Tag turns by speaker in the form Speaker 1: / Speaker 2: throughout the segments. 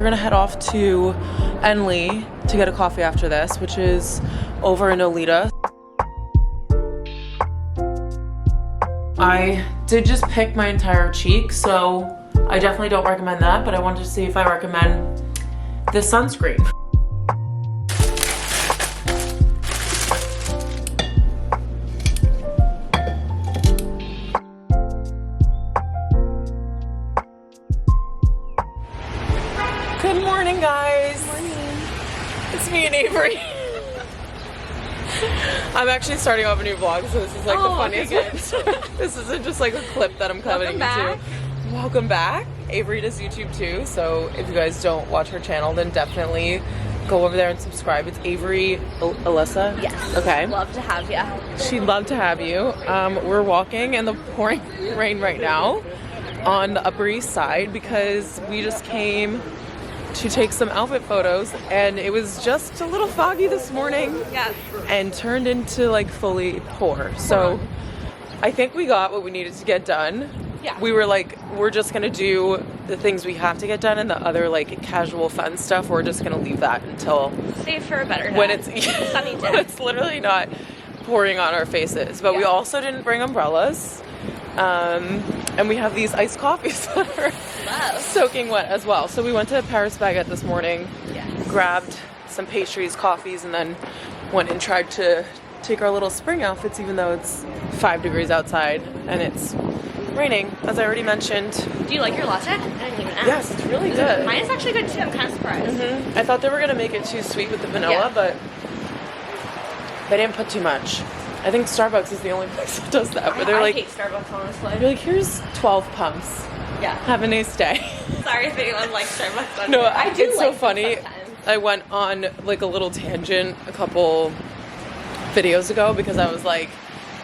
Speaker 1: gonna head off to Enley to get a coffee after this, which is over in Olita. I did just pick my entire cheek, so I definitely don't recommend that, but I wanted to see if I recommend this sunscreen. Good morning, guys.
Speaker 2: Good morning.
Speaker 1: It's me and Avery. I'm actually starting off a new vlog, so this is like the funniest one. This isn't just like a clip that I'm coming into. Welcome back. Avery does YouTube too, so if you guys don't watch her channel, then definitely go over there and subscribe. It's Avery Alyssa?
Speaker 2: Yes.
Speaker 1: Okay.
Speaker 2: Love to have you.
Speaker 1: She'd love to have you. We're walking in the pouring rain right now on the Upper East Side because we just came to take some outfit photos, and it was just a little foggy this morning.
Speaker 2: Yeah.
Speaker 1: And turned into like fully pour. So I think we got what we needed to get done.
Speaker 2: Yeah.
Speaker 1: We were like, we're just gonna do the things we have to get done, and the other like casual fun stuff, we're just gonna leave that until
Speaker 2: save for a better day.
Speaker 1: When it's
Speaker 2: sunny day.
Speaker 1: When it's literally not pouring on our faces. But we also didn't bring umbrellas. And we have these iced coffees that are soaking wet as well. So we went to Paris Baguette this morning, grabbed some pastries, coffees, and then went and tried to take our little spring outfits, even though it's 5 degrees outside and it's raining, as I already mentioned.
Speaker 2: Do you like your latte? I didn't even ask.
Speaker 1: Yes, it's really good.
Speaker 2: Mine is actually good too. I'm kind of surprised.
Speaker 1: I thought they were gonna make it too sweet with the vanilla, but they didn't put too much. I think Starbucks is the only place that does that, where they're like,
Speaker 2: I hate Starbucks, honestly.
Speaker 1: You're like, here's 12 pumps.
Speaker 2: Yeah.
Speaker 1: Have a nice day.
Speaker 2: Sorry if anyone likes Starbucks.
Speaker 1: No,
Speaker 2: I do.
Speaker 1: It's
Speaker 2: like
Speaker 1: so funny.
Speaker 2: Sometimes.
Speaker 1: I went on like a little tangent a couple videos ago because I was like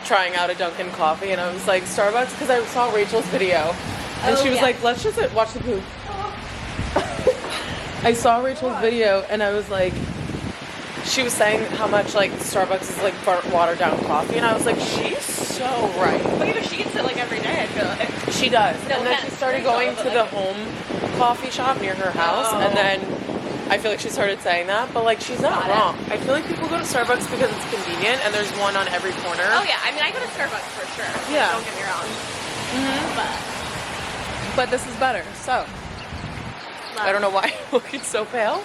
Speaker 1: trying out a Dunkin' coffee, and I was like, Starbucks, because I saw Rachel's video, and she was like, let's just watch the poop. I saw Rachel's video, and I was like, she was saying how much like Starbucks is like watered down coffee, and I was like, she's so right.
Speaker 2: But even she gets it like every day, I feel like.
Speaker 1: She does.
Speaker 2: No,
Speaker 1: and then she started going to the home coffee shop near her house, and then I feel like she started saying that, but like she's not wrong. I feel like people go to Starbucks because it's convenient, and there's one on every corner.
Speaker 2: Oh yeah, I mean I go to Starbucks for sure.
Speaker 1: Yeah.
Speaker 2: Don't get me wrong.
Speaker 1: But this is better. So I don't know why I'm looking so pale.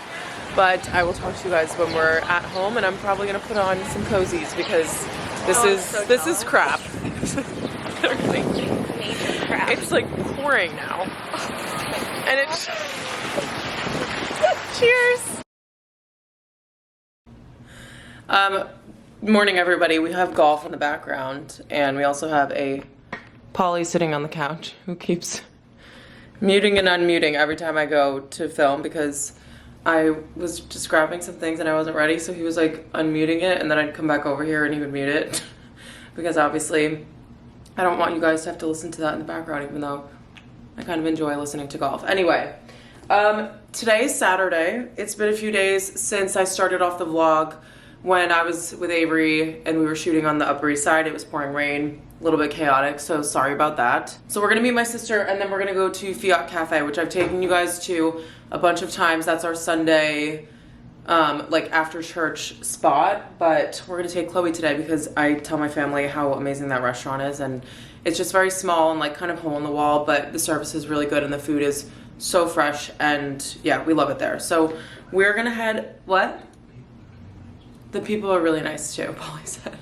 Speaker 1: But I will talk to you guys when we're at home, and I'm probably gonna put on some cozies because this is crap.
Speaker 2: Crap.
Speaker 1: It's like pouring now, and it's cheers. Morning, everybody. We have golf in the background, and we also have a Polly sitting on the couch who keeps muting and unmuting every time I go to film because I was just grabbing some things and I wasn't ready, so he was like unmuting it, and then I'd come back over here and he would mute it because obviously I don't want you guys to have to listen to that in the background, even though I kind of enjoy listening to golf. Anyway, today is Saturday. It's been a few days since I started off the vlog when I was with Avery and we were shooting on the Upper East Side. It was pouring rain, a little bit chaotic, so sorry about that. So we're gonna meet my sister, and then we're gonna go to Fiat Cafe, which I've taken you guys to a bunch of times. That's our Sunday like after church spot, but we're gonna take Chloe today because I tell my family how amazing that restaurant is, and it's just very small and like kind of hole in the wall, but the service is really good and the food is so fresh, and yeah, we love it there. So we're gonna head, what? The people are really nice too, Polly said.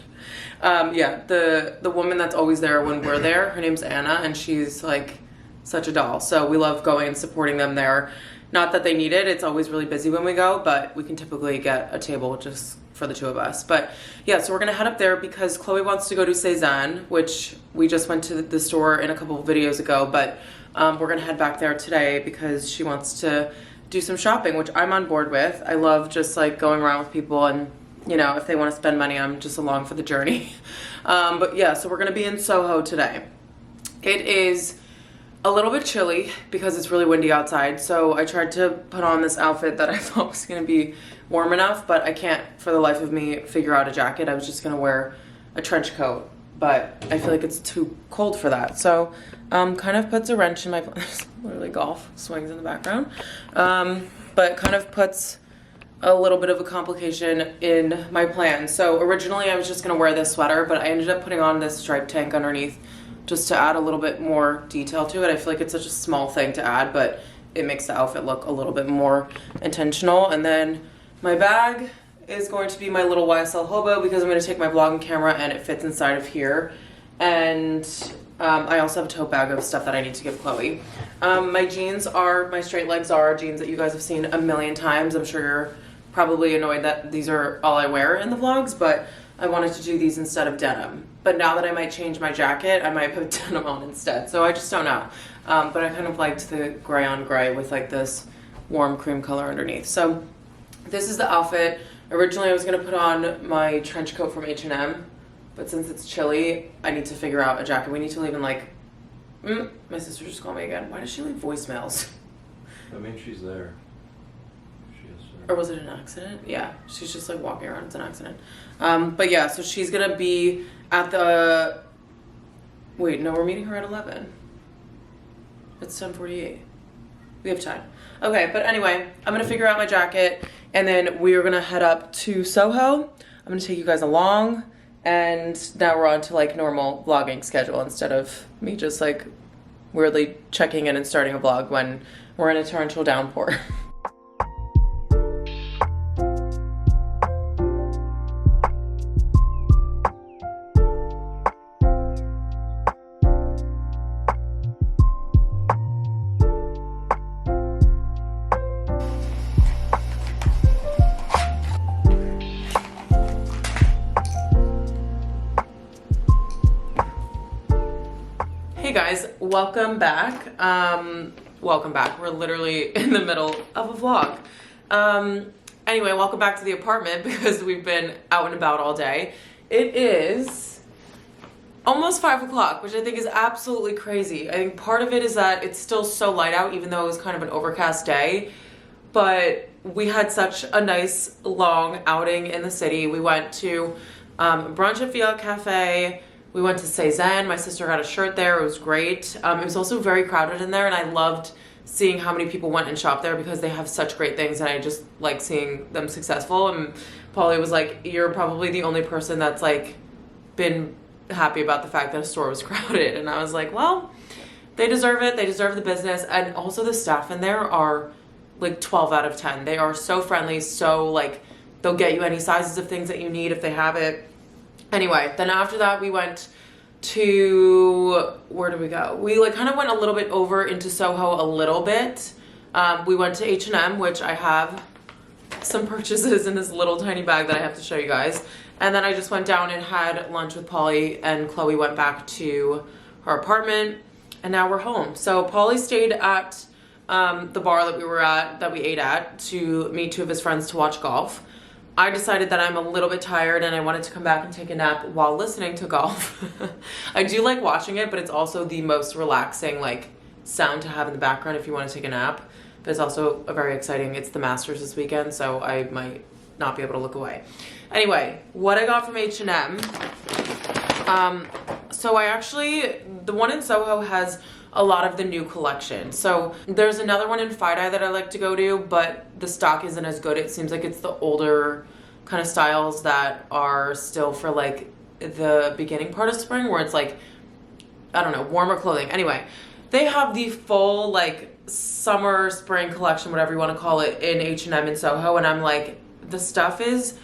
Speaker 1: Yeah, the woman that's always there when we're there, her name's Anna, and she's like such a doll. So we love going and supporting them there. Not that they need it, it's always really busy when we go, but we can typically get a table just for the two of us. But yeah, so we're gonna head up there because Chloe wants to go to Cezanne, which we just went to the store in a couple of videos ago, but we're gonna head back there today because she wants to do some shopping, which I'm on board with. I love just like going around with people, and you know, if they want to spend money, I'm just along for the journey. But yeah, so we're gonna be in Soho today. It is a little bit chilly because it's really windy outside, so I tried to put on this outfit that I thought was gonna be warm enough, but I can't for the life of me figure out a jacket. I was just gonna wear a trench coat, but I feel like it's too cold for that. So kind of puts a wrench in my plan. There's literally golf swings in the background. but kind of puts a little bit of a complication in my plan. So originally I was just gonna wear this sweater, but I ended up putting on this striped tank underneath just to add a little bit more detail to it. I feel like it's such a small thing to add, but it makes the outfit look a little bit more intentional. And then my bag is going to be my little YSL hobo because I'm going to take my vlogging camera and it fits inside of here. And I also have a tote bag of stuff that I need to give Chloe. My jeans are my straight leg Zara jeans that you guys have seen a million times. I'm sure you're probably annoyed that these are all I wear in the vlogs, but I wanted to do these instead of denim. But now that I might change my jacket, I might put denim on instead. So I just don't know. But I kind of liked the gray on gray with like this warm cream color underneath. So this is the outfit. Originally I was gonna put on my trench coat from H&M, but since it's chilly, I need to figure out a jacket. We need to leave in like, my sister just called me again. Why does she leave voicemails?
Speaker 3: I mean, she's there. She is there.
Speaker 1: Or was it an accident? Yeah, she's just like walking around, it's an accident. But yeah, so she's gonna be at the, wait, no, we're meeting her at 11. It's 10:48. We have time. Okay, but anyway, I'm gonna figure out my jacket and then we are gonna head up to Soho. I'm gonna take you guys along and now we're on to like normal vlogging schedule instead of me just like weirdly checking in and starting a vlog when we're in a torrential downpour. Hey guys, welcome back. Welcome back. We're literally in the middle of a vlog. Anyway, welcome back to the apartment because we've been out and about all day. It is almost 5 o'clock, which I think is absolutely crazy. I think part of it is that it's still so light out, even though it was kind of an overcast day. But we had such a nice long outing in the city. We went to brunch at Fiat Cafe. We went to Cezanne. My sister got a shirt there. It was great. It was also very crowded in there, and I loved seeing how many people went and shopped there because they have such great things, and I just like seeing them successful. And Polly was like, "You're probably the only person that's like been happy about the fact that a store was crowded." And I was like, "Well, they deserve it. They deserve the business." And also the staff in there are like 12 out of 10. They are so friendly, so like they'll get you any sizes of things that you need if they have it. Anyway, then after that we went to, where did we go? We like kind of went a little bit over into Soho a little bit. We went to H&M, which I have some purchases in this little tiny bag that I have to show you guys. And then I just went down and had lunch with Polly, and Chloe went back to her apartment, and now we're home. So Polly stayed at the bar that we were at, that we ate at, to meet two of his friends to watch golf. I decided that I'm a little bit tired and I wanted to come back and take a nap while listening to golf. I do like watching it, but it's also the most relaxing like sound to have in the background if you want to take a nap. But it's also a very exciting, it's the Masters this weekend, so I might not be able to look away. Anyway, what I got from H&M. So I actually, the one in Soho has a lot of the new collection. So there's another one in Fide that I like to go to, but the stock isn't as good. It seems like it's the older kind of styles that are still for like the beginning part of spring, where it's like, I don't know, warmer clothing. Anyway, they have the full like summer, spring collection, whatever you want to call it, in H&M in Soho, and I'm like, the stuff is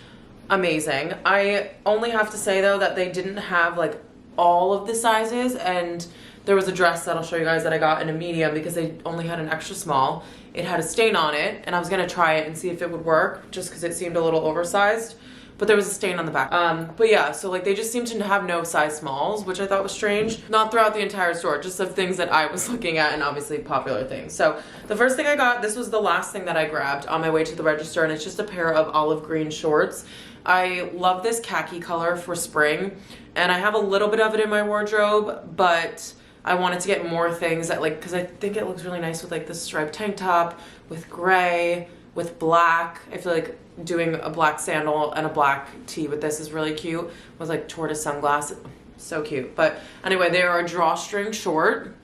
Speaker 1: amazing. I only have to say though that they didn't have like all of the sizes, and there was a dress that I'll show you guys that I got in a medium because they only had an extra small. It had a stain on it, and I was gonna try it and see if it would work just because it seemed a little oversized, but there was a stain on the back. But yeah, so like they just seemed to have no size smalls, which I thought was strange. Not throughout the entire store, just of things that I was looking at and obviously popular things. So the first thing I got, this was the last thing that I grabbed on my way to the register, and it's just a pair of olive green shorts. I love this khaki color for spring, and I have a little bit of it in my wardrobe, but I wanted to get more things that like, because I think it looks really nice with like this striped tank top, with gray, with black. I feel like doing a black sandal and a black tee with this is really cute, with like tortoise sunglasses. So cute. But anyway, they are a drawstring short.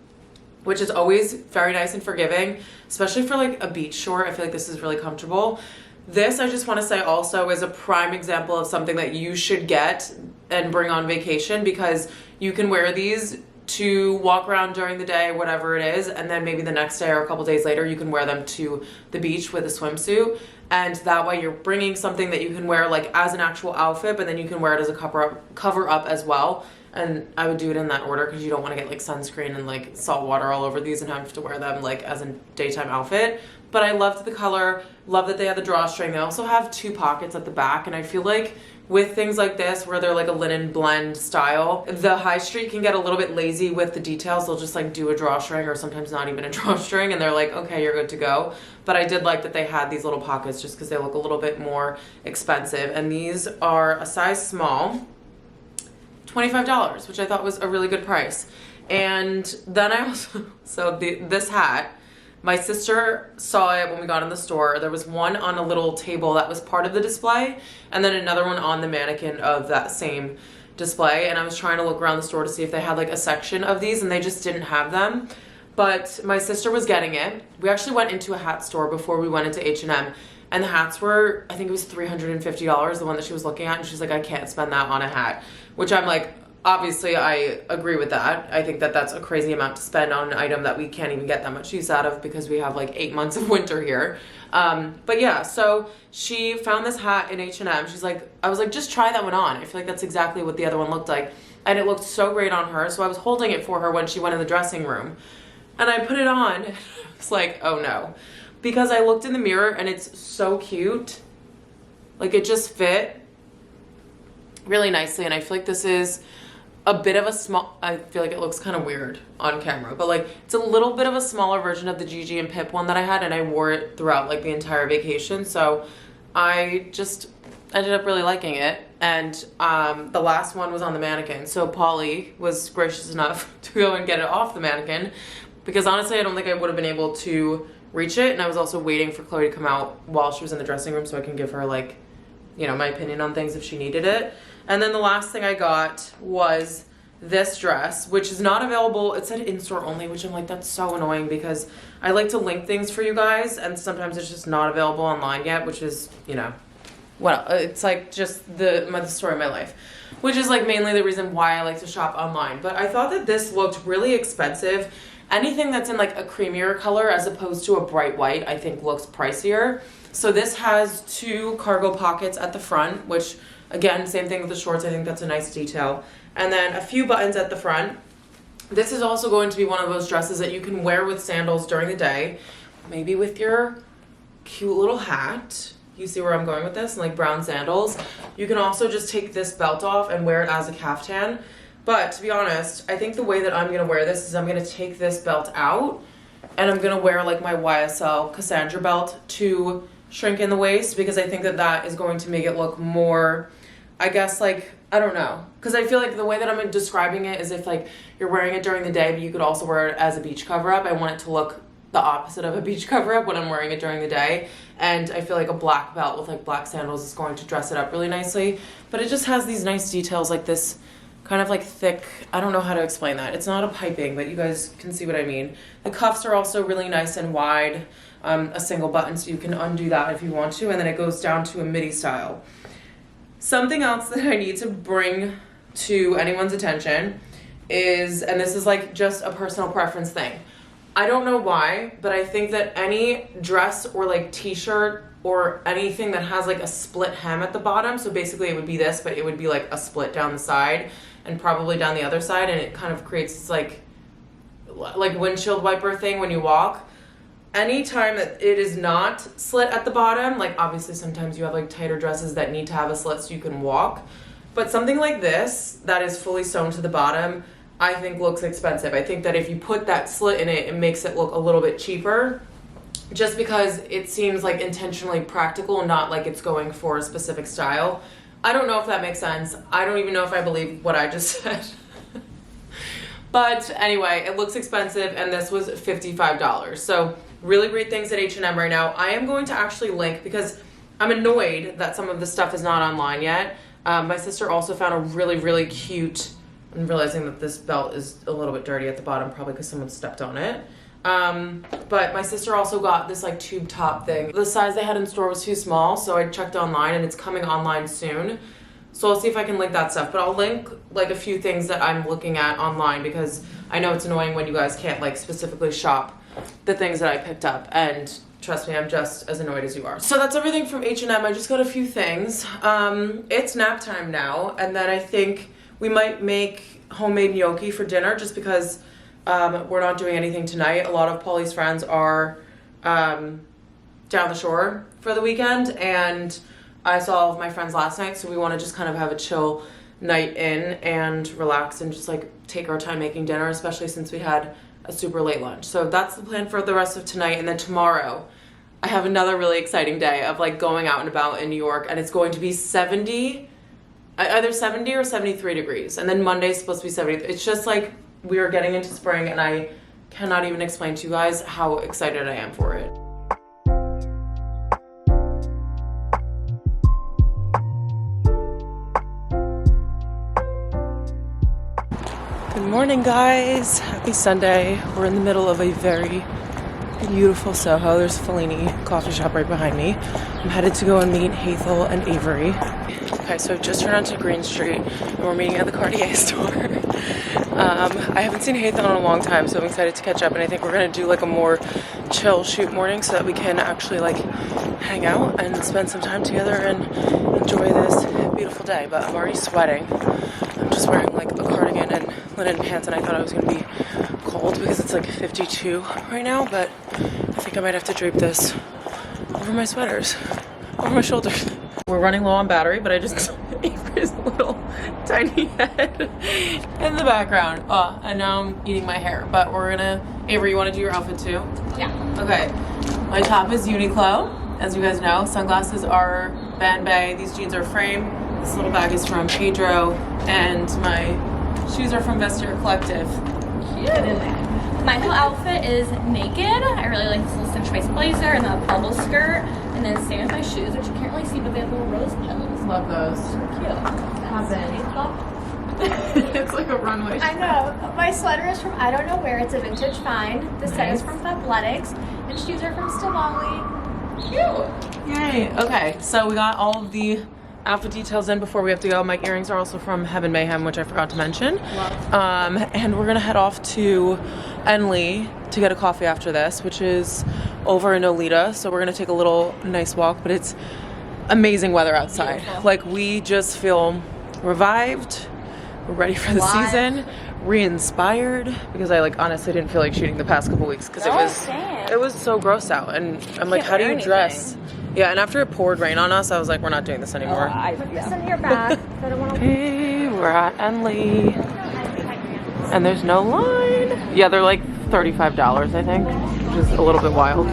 Speaker 1: which is always very nice and forgiving, especially for like a beach short. I feel like this is really comfortable. This, I just want to say also, is a prime example of something that you should get and bring on vacation, because you can wear these to walk around during the day, whatever it is, and then maybe the next day or a couple days later you can wear them to the beach with a swimsuit, and that way you're bringing something that you can wear like as an actual outfit, but then you can wear it as a cover up as well. And I would do it in that order because you don't want to get like sunscreen and like salt water all over these and have to wear them like as a daytime outfit. But I loved the color, love that they have the drawstring. They also have 2 pockets at the back, and I feel like with things like this where they're like a linen blend style, the high street can get a little bit lazy with the details. They'll just like do a drawstring or sometimes not even a drawstring, and they're like, okay, you're good to go. But I did like that they had these little pockets just because they look a little bit more expensive. And these are a size small, $25, which I thought was a really good price. And then I also, this hat, my sister saw it when we got in the store. There was one on a little table that was part of the display, and then another one on the mannequin of that same display. And I was trying to look around the store to see if they had like a section of these, and they just didn't have them. But my sister was getting it. We actually went into a hat store before we went into H&M, and the hats were, I think it was $350, the one that she was looking at, and she's like, I can't spend that on a hat. Which I'm like, obviously I agree with that. I think that that's a crazy amount to spend on an item that we can't even get that much use out of because we have like 8 months of winter here. But yeah, so she found this hat in H&M. She's like, I was like, just try that one on. I feel like that's exactly what the other one looked like. And it looked so great on her. So I was holding it for her when she went in the dressing room. And I put it on. It's like, oh no. Because I looked in the mirror and it's so cute. Like it just fit really nicely. And I feel like this is a bit of a small, I feel like it looks kind of weird on camera, but like it's a little bit of a smaller version of the Gigi and Pip one that I had, and I wore it throughout like the entire vacation. So I just ended up really liking it. And the last one was on the mannequin. So Polly was gracious enough to go and get it off the mannequin, because honestly, I don't think I would have been able to reach it. And I was also waiting for Chloe to come out while she was in the dressing room so I can give her like, you know, my opinion on things if she needed it. And then the last thing I got was this dress, which is not available. It said in-store only, which I'm like, that's so annoying because I like to link things for you guys, and sometimes it's just not available online yet, which is, you know, well, it's like just the story of my life, which is like mainly the reason why I like to shop online. But I thought that this looked really expensive. Anything that's in like a creamier color as opposed to a bright white, I think looks pricier. So this has 2 cargo pockets at the front, which again, same thing with the shorts. I think that's a nice detail. And then a few buttons at the front. This is also going to be one of those dresses that you can wear with sandals during the day, maybe with your cute little hat. You see where I'm going with this? And like brown sandals. You can also just take this belt off and wear it as a caftan. But to be honest, I think the way that I'm going to wear this is I'm going to take this belt out and I'm going to wear like my YSL Cassandra belt to shrink in the waist, because I think that that is going to make it look more, I guess, like, I don't know, because I feel like the way that I'm describing it is if like you're wearing it during the day, but you could also wear it as a beach cover up. I want it to look the opposite of a beach cover up when I'm wearing it during the day. And I feel like a black belt with like black sandals is going to dress it up really nicely. But it just has these nice details, like this kind of like thick, I don't know how to explain that. It's not a piping, but you guys can see what I mean. The cuffs are also really nice and wide, a single button, so you can undo that if you want to, and then it goes down to a midi style. Something else that I need to bring to anyone's attention is, and this is like just a personal preference thing, I don't know why, but I think that any dress or like t-shirt or anything that has like a split hem at the bottom, so basically it would be this, but it would be like a split down the side and probably down the other side, and it kind of creates this like windshield wiper thing when you walk. Anytime that it is not slit at the bottom, like obviously sometimes you have like tighter dresses that need to have a slit so you can walk, but something like this that is fully sewn to the bottom, I think looks expensive. I think that if you put that slit in it, it makes it look a little bit cheaper, just because it seems like intentionally practical, not like it's going for a specific style. I don't know if that makes sense. I don't even know if I believe what I just said. But anyway, it looks expensive, and this was $55. So really great things at H&M right now. I am going to actually link, because I'm annoyed that some of the stuff is not online yet. My sister also found a really, really cute I'm realizing that this belt is a little bit dirty at the bottom, probably because someone stepped on it. But my sister also got this like tube top thing. The size they had in store was too small, so I checked online and it's coming online soon. So I'll see if I can link that stuff, but I'll link like a few things that I'm looking at online because I know it's annoying when you guys can't like specifically shop the things that I picked up, and trust me, I'm just as annoyed as you are. So that's everything from H&M. I just got a few things. It's nap time now, and then I think we might make homemade gnocchi for dinner just because we're not doing anything tonight. A lot of Polly's friends are down the shore for the weekend, and I saw all of my friends last night, so we want to just kind of have a chill night in and relax and just like take our time making dinner, especially since we had a super late lunch. So that's the plan for the rest of tonight. And then tomorrow I have another really exciting day of like going out and about in New York, and it's going to be 70, either 70 or 73 degrees. And then Monday's supposed to be 70. It's just like we are getting into spring, and I cannot even explain to you guys how excited I am for it. Good morning, guys. Happy Sunday. We're in the middle of a very beautiful Soho. There's Fellini coffee shop right behind me. I'm headed to go and meet Hazel and Avery. Okay, so just turned onto Green Street and we're meeting at the Cartier store. I haven't seen Hazel in a long time, so I'm excited to catch up, and I think we're gonna do like a more chill shoot morning so that we can actually like hang out and spend some time together and enjoy this beautiful day. But I'm already sweating. I'm just wearing like a cardigan and linen pants, and I thought I was gonna be cold because it's like 52 right now, but I think I might have to drape this over my sweaters, over my shoulders. We're running low on battery, but I just Avery's little tiny head in the background. And now I'm eating my hair, but we're gonna, Avery, you wanna do your outfit too?
Speaker 2: Yeah.
Speaker 1: Okay, my top is Uniqlo, as you guys know. Sunglasses are Banbay, these jeans are Frame, this little bag is from Pedro, and my shoes are from Vestiaire Collective.
Speaker 2: Cute. My whole outfit is naked. I really like this little cinch waist blazer and a bubble skirt. And then same with my shoes, which you can't really see, but they have little rose petals.
Speaker 1: Love those.
Speaker 2: Cute.
Speaker 1: It's like a runway.
Speaker 4: I know. My sweater is from I don't know where. It's a vintage find. The set is from Fabletics, and shoes are from Stivali.
Speaker 1: Cute. Yay. Okay, so we got all of the outfit details in before we have to go. My earrings are also from Heaven Mayhem, which I forgot to mention. And we're gonna head off to Enley to get a coffee after this, which is over in Olita. So we're gonna take a little nice walk, but it's amazing weather outside. Beautiful. Like, we just feel revived. We're ready for the season, re-inspired, because I like honestly didn't feel like shooting the past couple weeks because it was so gross out, and I'm like, how do you dress? Yeah, and after it poured rain on us, I was like, we're not doing this anymore.
Speaker 4: Put this in your bag. I don't want to.
Speaker 1: Hey, we're at Enley, and there's no line. Yeah, they're like $35, I think, which is a little bit wild.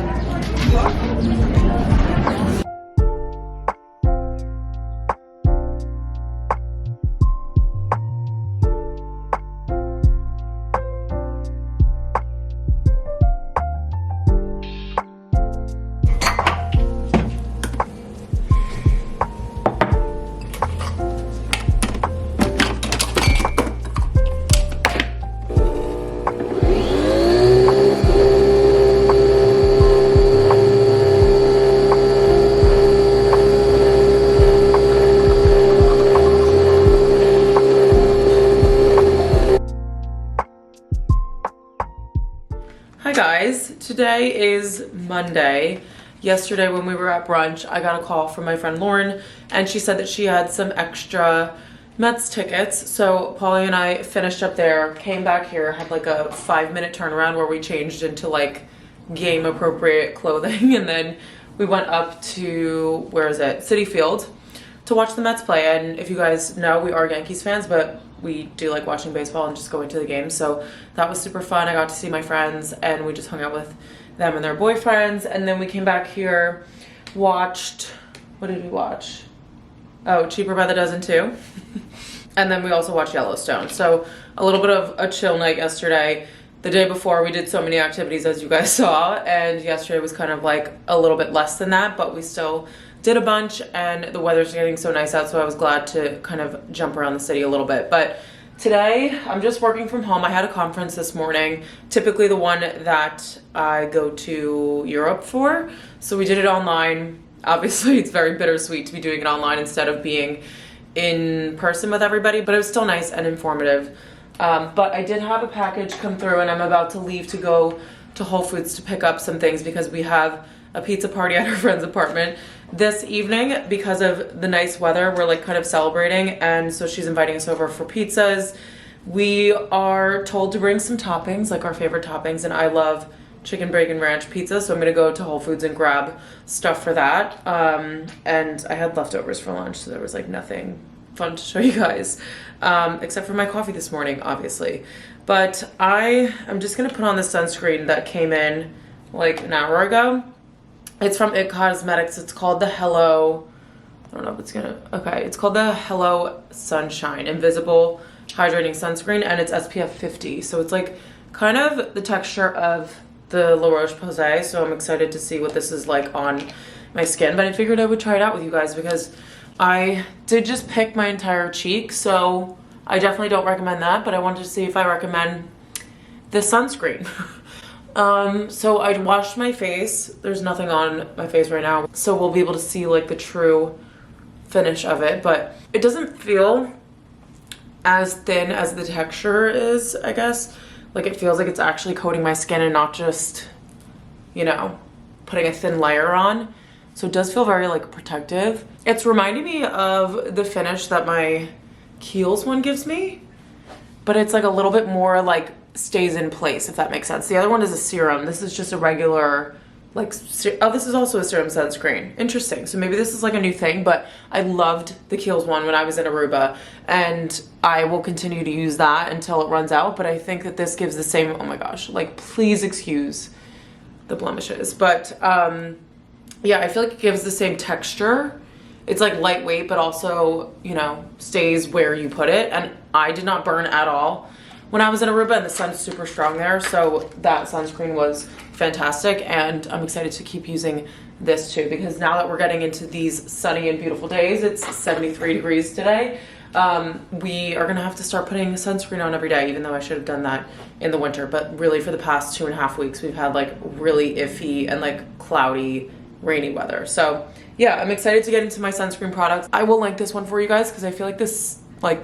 Speaker 1: Hi guys, today is Monday. Yesterday when we were at brunch, I got a call from my friend Lauren, and she said that she had some extra Mets tickets. So Polly and I finished up there, came back here, had like a 5-minute turnaround where we changed into like game appropriate clothing, and then we went up to, where is it, Citi Field to watch the Mets play. And if you guys know, we are Yankees fans, but we do like watching baseball and just going to the games. So that was super fun. I got to see my friends, and we just hung out with them and their boyfriends. And then we came back here, watched, what did we watch? Oh, Cheaper by the Dozen too. And then we also watched Yellowstone. So a little bit of a chill night yesterday. The day before, we did so many activities, as you guys saw, and yesterday was kind of like a little bit less than that, but we still did a bunch, and the weather's getting so nice out, so I was glad to kind of jump around the city a little bit. But Today, I'm just working from home. I had a conference this morning, typically the one that I go to Europe for. So we did it online. Obviously, it's very bittersweet to be doing it online instead of being in person with everybody, but it was still nice and informative. But I did have a package come through, and I'm about to leave to go to Whole Foods to pick up some things because we have a pizza party at our friend's apartment this evening. Because of the nice weather, we're like kind of celebrating, and so she's inviting us over for pizzas. We are told to bring some toppings, like our favorite toppings, and I love chicken bacon ranch pizza, so I'm gonna go to Whole Foods and grab stuff for that. And I had leftovers for lunch, so there was like nothing fun to show you guys, except for my coffee this morning, obviously. But I'm just gonna put on the sunscreen that came in like an hour ago. It's from It Cosmetics. It's called the Hello, I don't know if it's gonna, okay. It's called the Hello Sunshine Invisible Hydrating Sunscreen, and it's SPF 50. So it's like kind of the texture of the La Roche-Posay. So I'm excited to see what this is like on my skin. But I figured I would try it out with you guys because I did just pick my entire cheek. So I definitely don't recommend that, but I wanted to see if I recommend the sunscreen. So I washed my face. There's nothing on my face right now, so we'll be able to see like the true finish of it, but it doesn't feel as thin as the texture is, I guess. Like it feels like it's actually coating my skin and not just, you know, putting a thin layer on. So it does feel very like protective. It's reminding me of the finish that my Kiehl's one gives me, but it's like a little bit more like stays in place, if that makes sense. The other one is a serum. This is just a regular, like, oh, this is also a serum sunscreen. Interesting. So maybe this is like a new thing, but I loved the Kiehl's one when I was in Aruba, and I will continue to use that until it runs out. But I think that this gives the same, oh my gosh, like, please excuse the blemishes. But yeah, I feel like it gives the same texture. It's like lightweight, but also, you know, stays where you put it. And I did not burn at all when I was in Aruba, and the sun's super strong there, so that sunscreen was fantastic, and I'm excited to keep using this too, because now that we're getting into these sunny and beautiful days, it's 73 degrees today, we are gonna have to start putting sunscreen on every day, even though I should have done that in the winter. But really for the past 2.5 weeks, we've had like really iffy and like cloudy, rainy weather. So yeah, I'm excited to get into my sunscreen products. I will link this one for you guys because I feel like this, like,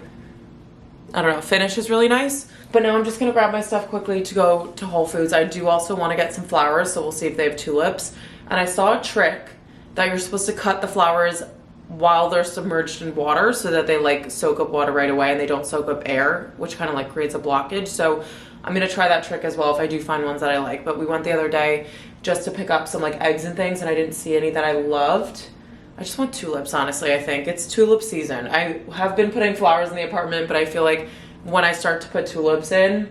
Speaker 1: I don't know, finish is really nice. But now I'm just gonna grab my stuff quickly to go to Whole Foods. I do also wanna get some flowers, so we'll see if they have tulips. And I saw a trick that you're supposed to cut the flowers while they're submerged in water so that they like soak up water right away and they don't soak up air, which kind of like creates a blockage. So I'm gonna try that trick as well if I do find ones that I like. But we went the other day just to pick up some like eggs and things, and I didn't see any that I loved. I just want tulips, honestly. I think it's tulip season. I have been putting flowers in the apartment, but I feel like when I start to put tulips in,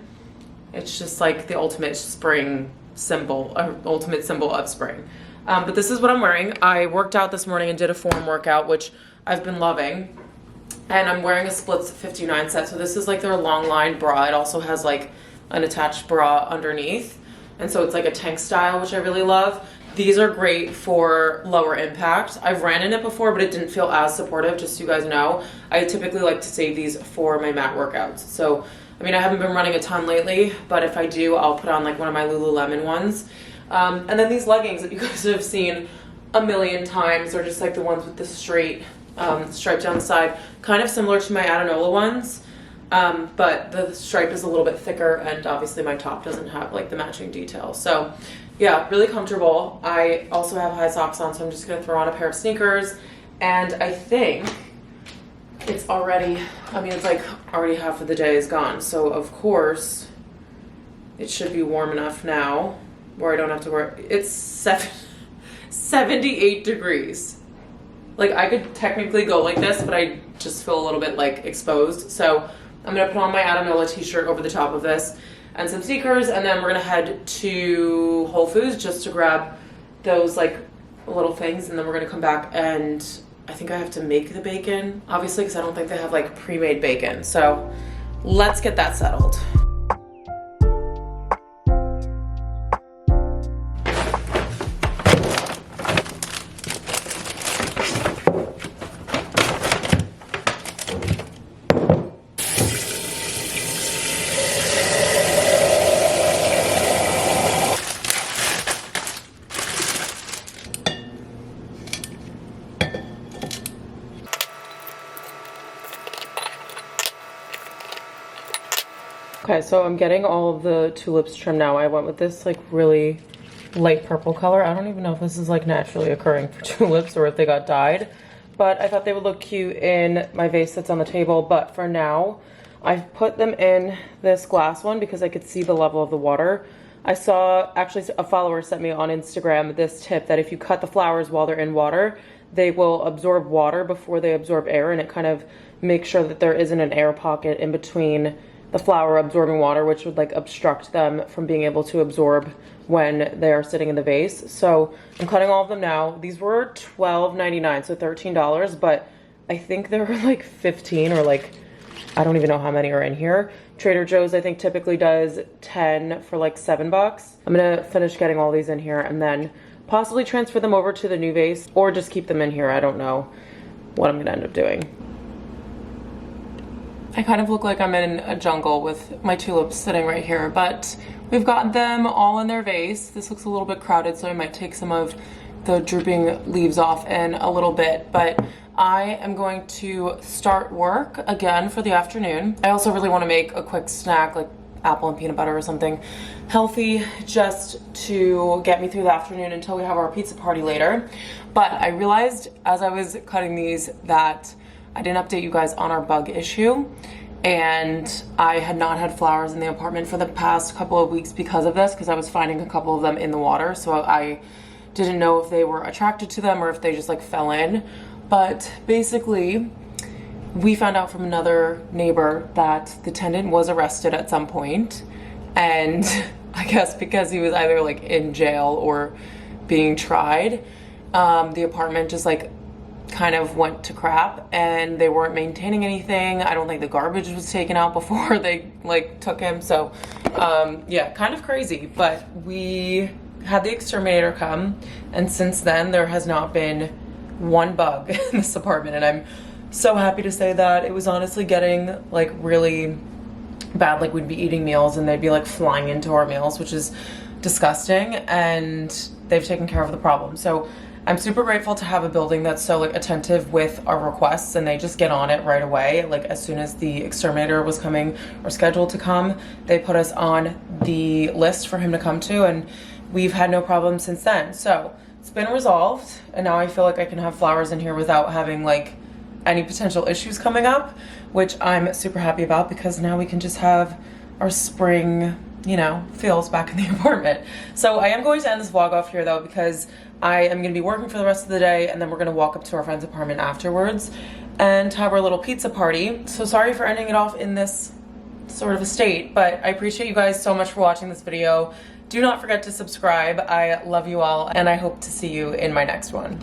Speaker 1: it's just like the ultimate spring symbol, ultimate symbol of spring. But this is what I'm wearing. I worked out this morning and did a form workout, which I've been loving. And I'm wearing a Splits 59 set. So this is like their long line bra. It also has like an attached bra underneath. And so it's like a tank style, which I really love. These are great for lower impact. I've ran in it before, but it didn't feel as supportive, just so you guys know. I typically like to save these for my mat workouts. So, I mean, I haven't been running a ton lately, but if I do, I'll put on like one of my Lululemon ones. And then these leggings that you guys have seen a million times are just like the ones with the straight stripe down the side, kind of similar to my Adanola ones. But the stripe is a little bit thicker, and obviously my top doesn't have like the matching detail. So yeah, really comfortable. I also have high socks on, so I'm just gonna throw on a pair of sneakers. And I think it's already, I mean, it's like already half of the day is gone. So of course it should be warm enough now where I don't have to wear, it's 78 degrees. Like I could technically go like this, but I just feel a little bit like exposed. So I'm gonna put on my Adanola t-shirt over the top of this and some sneakers, and then we're gonna head to Whole Foods just to grab those like little things, and then we're gonna come back, and I think I have to make the bacon, obviously, because I don't think they have like pre-made bacon. So let's get that settled. Okay, so I'm getting all of the tulips trimmed now. I went with this like really light purple color. I don't even know if this is like naturally occurring for tulips or if they got dyed, but I thought they would look cute in my vase that's on the table. But for now, I've put them in this glass one because I could see the level of the water. I saw, actually a follower sent me on Instagram this tip that if you cut the flowers while they're in water, they will absorb water before they absorb air, and it kind of makes sure that there isn't an air pocket in between the flower absorbing water, which would like obstruct them from being able to absorb when they are sitting in the vase. So I'm cutting all of them now. These were $12.99, so $13, but I think there were like 15 or like, I don't even know how many are in here. Trader Joe's I think typically does 10 for like $7. I'm gonna finish getting all these in here and then possibly transfer them over to the new vase or just keep them in here. I don't know what I'm gonna end up doing. I kind of look like I'm in a jungle with my tulips sitting right here, but we've got them all in their vase. This looks a little bit crowded, so I might take some of the drooping leaves off in a little bit, but I am going to start work again for the afternoon. I also really want to make a quick snack, like apple and peanut butter or something healthy, just to get me through the afternoon until we have our pizza party later. But I realized as I was cutting these that I didn't update you guys on our bug issue, and I had not had flowers in the apartment for the past couple of weeks because of this, because I was finding a couple of them in the water, so I didn't know if they were attracted to them or if they just like fell in. But basically, we found out from another neighbor that the tenant was arrested at some point, and I guess because he was either like in jail or being tried, the apartment just like kind of went to crap and they weren't maintaining anything. I don't think the garbage was taken out before they like took him. So yeah, kind of crazy. But we had the exterminator come, and since then there has not been one bug in this apartment, and I'm so happy to say that. It was honestly getting like really bad. Like we'd be eating meals and they'd be like flying into our meals, which is disgusting, and they've taken care of the problem. So I'm super grateful to have a building that's so like attentive with our requests, and they just get on it right away. Like as soon as the exterminator was coming or scheduled to come, they put us on the list for him to come to, and we've had no problem since then. So it's been resolved, and now I feel like I can have flowers in here without having like any potential issues coming up, which I'm super happy about, because now we can just have our spring, you know, feels back in the apartment. So I am going to end this vlog off here though, because I am going to be working for the rest of the day, and then we're going to walk up to our friend's apartment afterwards and have our little pizza party. So sorry for ending it off in this sort of a state, but I appreciate you guys so much for watching this video. Do not forget to subscribe. I love you all, and I hope to see you in my next one.